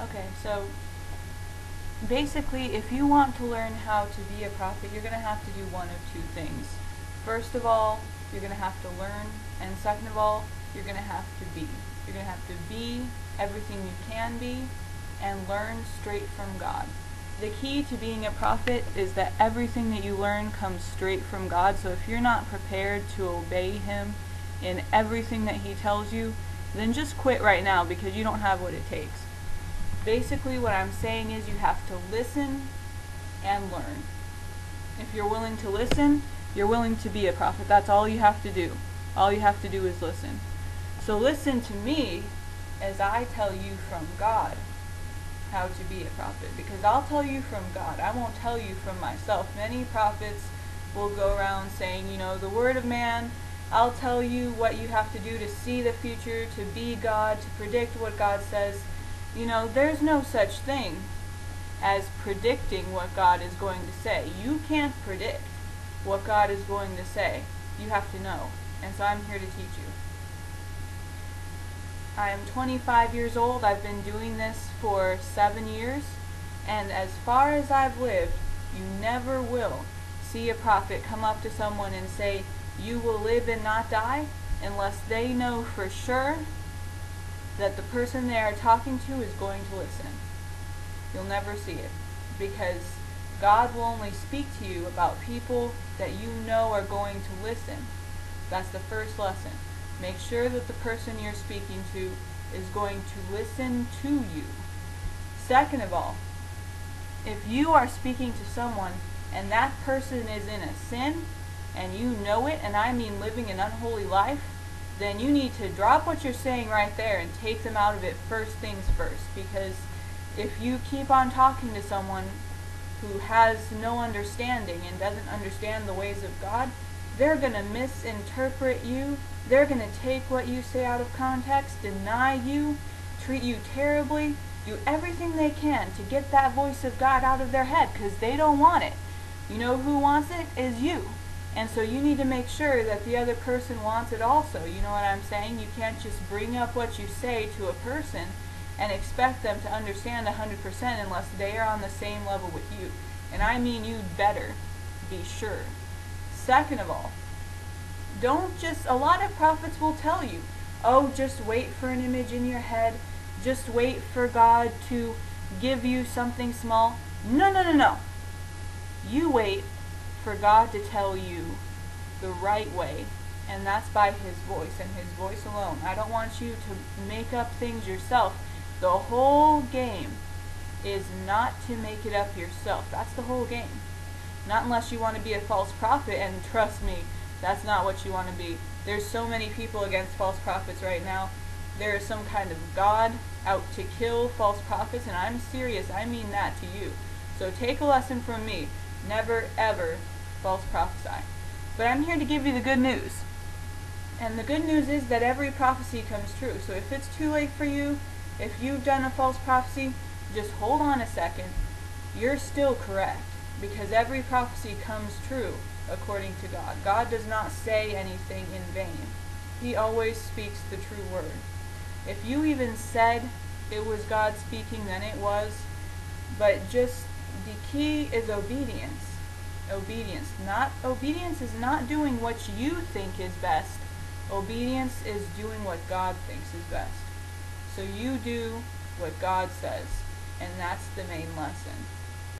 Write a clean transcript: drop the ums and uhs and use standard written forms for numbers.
Okay, so basically, if you want to learn how to be a prophet, you're going to have to do one of two things. First of all, you're going to have to learn, and second of all, you're going to have to be. You're going to have to be everything you can be and learn straight from God. The key to being a prophet is that everything that you learn comes straight from God. So if you're not prepared to obey Him in everything that He tells you, then just quit right now because you don't have what it takes. Basically, what I'm saying is you have to listen and learn. If you're willing to listen, you're willing to be a prophet. That's all you have to do. All you have to do is listen. So listen to me as I tell you from God how to be a prophet, because I'll tell you from God. I won't tell you from myself. Many prophets will go around saying, the word of man, I'll tell you what you have to do to see the future, to be God, to predict what God says. There's no such thing as predicting what God is going to say. You can't predict what God is going to say. You have to know. And so I'm here to teach you. I am 25 years old. I've been doing this for 7 years. And as far as I've lived, you never will see a prophet come up to someone and say, you will live and not die, unless they know for sure that the person they are talking to is going to listen. You'll never see it, because God will only speak to you about people that you know are going to listen. That's the first lesson. Make sure that the person you're speaking to is going to listen to you. Second of all, if you are speaking to someone and that person is in a sin, and you know it, and I mean living an unholy life, then you need to drop what you're saying right there and take them out of it first things first. Because if you keep on talking to someone who has no understanding and doesn't understand the ways of God, they're going to misinterpret you. They're going to take what you say out of context, deny you, treat you terribly, do everything they can to get that voice of God out of their head, because they don't want it. You know who wants it? Is you. And so you need to make sure that the other person wants it also. You know what I'm saying? You can't just bring up what you say to a person and expect them to understand 100% unless they are on the same level with you. And I mean you'd better be sure. Second of all, a lot of prophets will tell you, oh, just wait for an image in your head. Just wait for God to give you something small. No. You wait for God to tell you the right way, and that's by His voice and His voice alone. I don't want you to make up things yourself. The whole game is not to make it up yourself. That's the whole game. Not unless you want to be a false prophet, and trust me, that's not what you want to be. There's so many people against false prophets right now. There is some kind of God out to kill false prophets, and I'm serious. I mean that to you. So take a lesson from me. Never, ever false prophesy. But I'm here to give you the good news. And the good news is that every prophecy comes true. So if it's too late for you, if you've done a false prophecy, just hold on a second. You're still correct, because every prophecy comes true according to God. God does not say anything in vain. He always speaks the true word. If you even said it was God speaking, then it was. But just the key is obedience. Obedience is not doing what you think is best. Obedience is doing what God thinks is best. So you do what God says, and that's the main lesson.